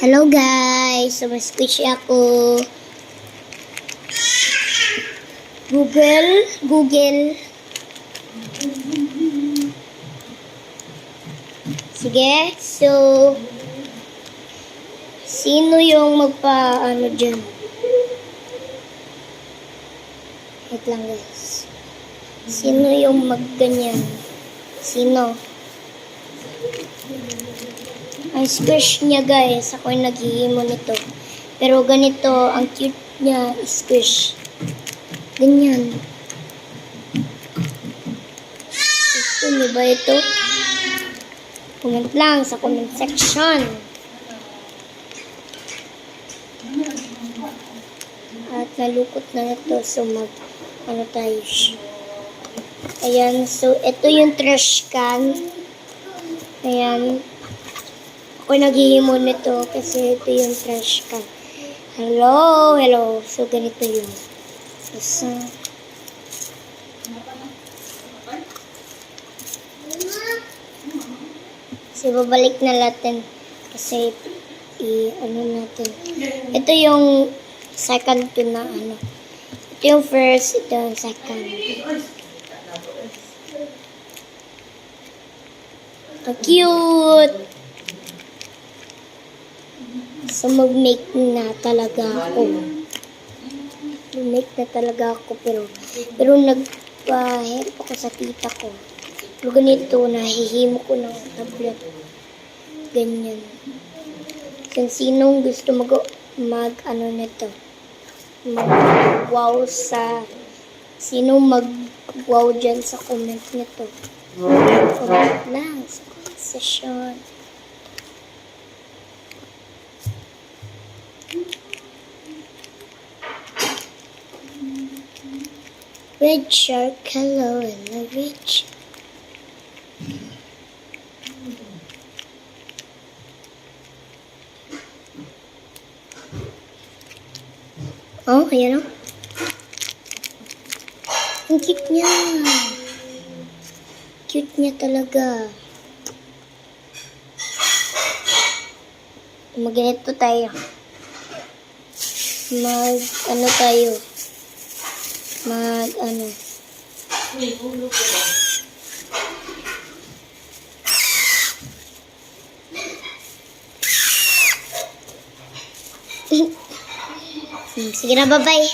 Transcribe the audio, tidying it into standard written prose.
Hello guys, sumasquish ako. Google. Sige, so sino yung magpa-ano dyan? Wait lang guys. Sino yung magganyan? Sino? Ang squish niya guys, ako yung naghihimo nito. Pero ganito, ang cute niya, squish. Ganyan. Gusto niyo ba ito? Comment lang sa comment section. At nalukot na ito, so ano tayo. Ayan, so ito yung trash can. Ayan. Ako naghihimo nito kasi ito yung trash can. Hello. So, ganito yun. So, babalik na natin kasi ano natin. Ito yung second to na ano. Ito yung first, ito yung second. Ang cute! So, mag-make na talaga ako. Pero nagpa-help ako sa tita ko. Pero ganito, nahihimo ko ng tablet. Ganyan. Kung sinong gusto mag-ano nito. Mag-wow sa... Sinong mag-wow dyan sa comment nito. Comment lang sa comment section. Red shark, hello, and the rich. Oh, ayan o. Ang cute niya. Cute niya talaga. Mag-ganito tayo. Mag-ano tayo. Mag-ano. Sige na, bye-bye.